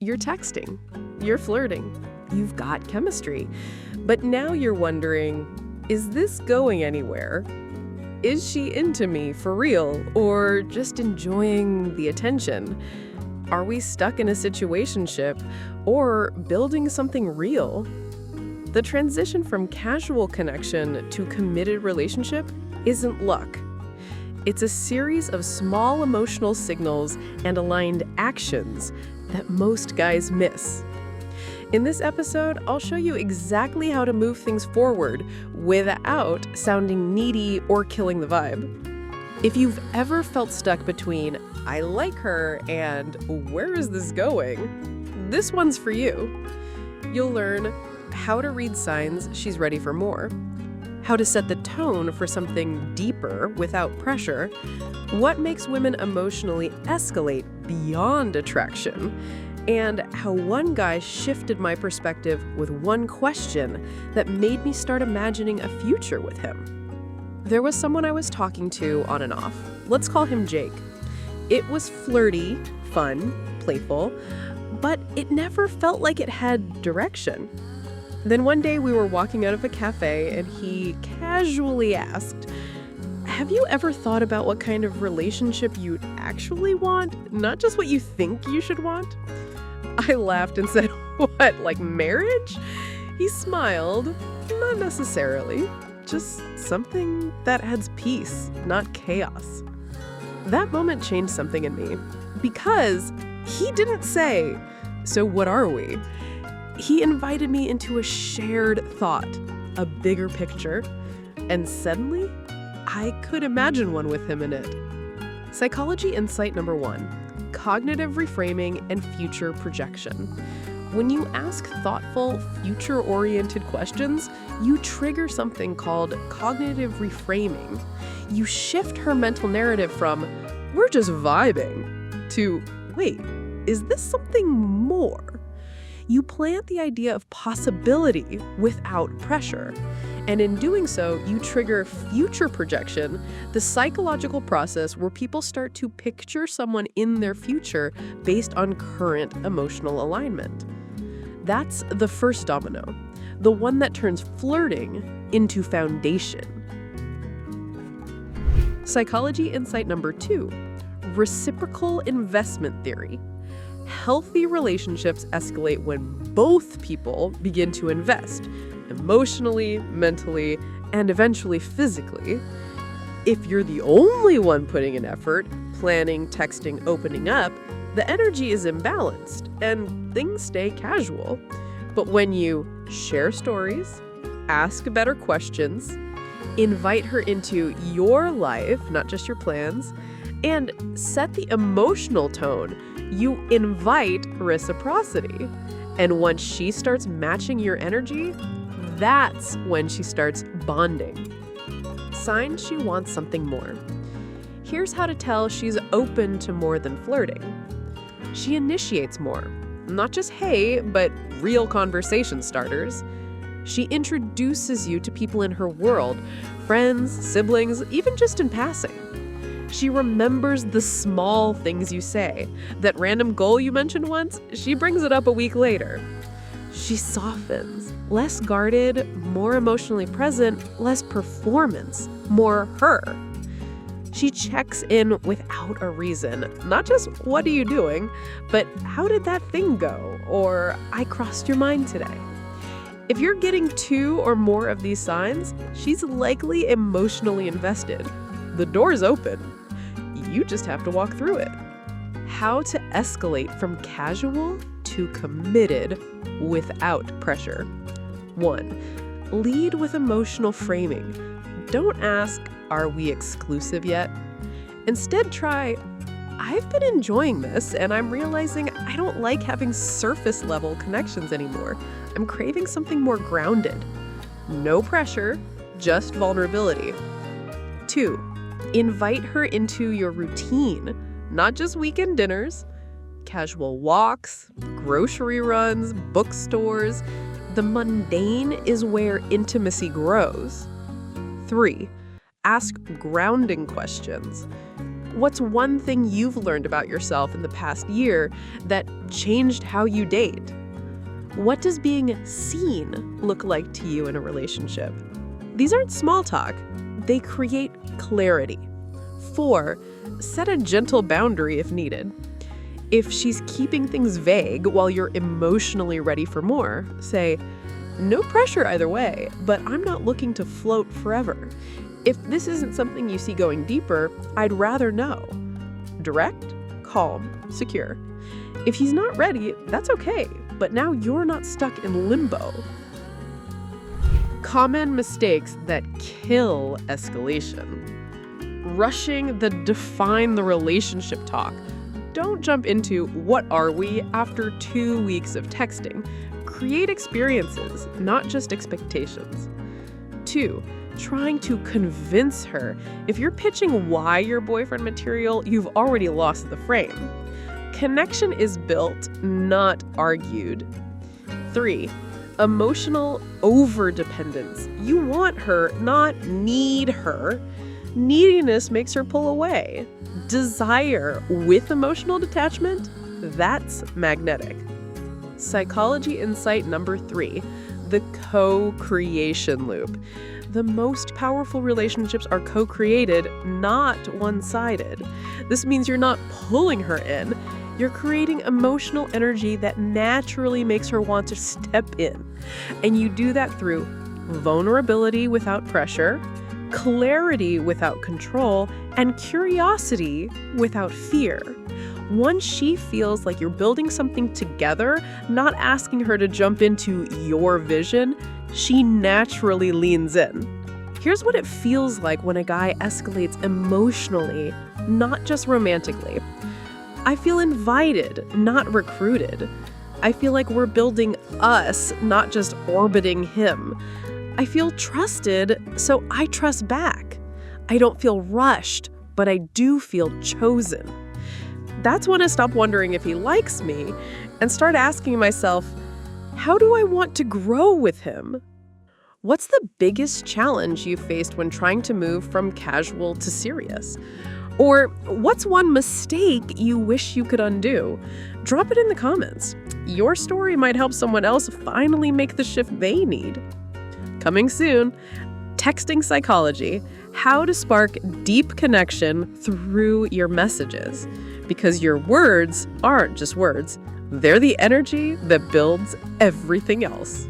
You're texting, you're flirting, you've got chemistry. But now you're wondering, is this going anywhere? Is she into me for real or just enjoying the attention? Are we stuck in a situationship or building something real? The transition from casual connection to committed relationship isn't luck. It's a series of small emotional signals and aligned actions that most guys miss. In this episode, I'll show you exactly how to move things forward without sounding needy or killing the vibe. If you've ever felt stuck between I like her and where is this going, this one's for you. You'll learn how to read signs she's ready for more, how to set the tone for something deeper without pressure, what makes women emotionally escalate beyond attraction, and how one guy shifted my perspective with one question that made me start imagining a future with him. There was someone I was talking to on and off. Let's call him Jake. It was flirty, fun, playful, but it never felt like it had direction. Then one day we were walking out of a cafe and he casually asked, "Have you ever thought about what kind of relationship you'd actually want, not just what you think you should want?" I laughed and said, "What, like marriage?" He smiled, "Not necessarily, just something that adds peace, not chaos." That moment changed something in me because he didn't say, "So what are we?" He invited me into a shared thought, a bigger picture, and suddenly I could imagine one with him in it. Psychology insight number 1. Cognitive reframing and future projection. When you ask thoughtful, future-oriented questions, you trigger something called cognitive reframing. You shift her mental narrative from, "We're just vibing," to, "Wait, is this something more?" You plant the idea of possibility without pressure. And in doing so, you trigger future projection, the psychological process where people start to picture someone in their future based on current emotional alignment. That's the first domino, the one that turns flirting into foundation. Psychology insight number 2, reciprocal investment theory. Healthy relationships escalate when both people begin to invest, emotionally, mentally, and eventually physically. If you're the only one putting in effort, planning, texting, opening up, the energy is imbalanced and things stay casual. But when you share stories, ask better questions, invite her into your life, not just your plans, and set the emotional tone, you invite reciprocity. And once she starts matching your energy, that's when she starts bonding. Signs she wants something more. Here's how to tell she's open to more than flirting. She initiates more. Not just hey, but real conversation starters. She introduces you to people in her world, friends, siblings, even just in passing. She remembers the small things you say. That random goal you mentioned once, she brings it up a week later. She softens, less guarded, more emotionally present, less performance, more her. She checks in without a reason, not just what are you doing, but how did that thing go, or I crossed your mind today. If you're getting 2 or more of these signs, she's likely emotionally invested. The door's open. You just have to walk through it. How to escalate from casual to committed without pressure. 1. Lead with emotional framing. Don't ask, "Are we exclusive yet?" Instead, try, "I've been enjoying this and I'm realizing I don't like having surface level connections anymore. I'm craving something more grounded." No pressure, just vulnerability. 2. Invite her into your routine, not just weekend dinners. Casual walks, grocery runs, bookstores. The mundane is where intimacy grows. 3. Ask grounding questions. What's one thing you've learned about yourself in the past year that changed how you date? What does being seen look like to you in a relationship? These aren't small talk. They create clarity. 4, set a gentle boundary if needed. If she's keeping things vague while you're emotionally ready for more, say, "No pressure either way, but I'm not looking to float forever. If this isn't something you see going deeper, I'd rather know." Direct, calm, secure. If he's not ready, that's okay, but now you're not stuck in limbo. Common mistakes that kill escalation. Rushing the define the relationship talk. Don't jump into "what are we" after 2 weeks of texting. Create experiences, not just expectations. 2, trying to convince her. If you're pitching why you're boyfriend material, you've already lost the frame. Connection is built, not argued. 3, emotional overdependence. You want her, not need her. Neediness makes her pull away. Desire with emotional detachment, that's magnetic. Psychology insight number 3, the co-creation loop. The most powerful relationships are co-created, not one-sided. This means you're not pulling her in. You're creating emotional energy that naturally makes her want to step in. And you do that through vulnerability without pressure, clarity without control, and curiosity without fear. Once she feels like you're building something together, not asking her to jump into your vision, she naturally leans in. Here's what it feels like when a guy escalates emotionally, not just romantically. I feel invited, not recruited. I feel like we're building us, not just orbiting him. I feel trusted, so I trust back. I don't feel rushed, but I do feel chosen. That's when I stop wondering if he likes me and start asking myself, how do I want to grow with him? What's the biggest challenge you faced when trying to move from casual to serious? Or what's one mistake you wish you could undo? Drop it in the comments. Your story might help someone else finally make the shift they need. Coming soon, Texting Psychology, how to spark deep connection through your messages. Because your words aren't just words, they're the energy that builds everything else.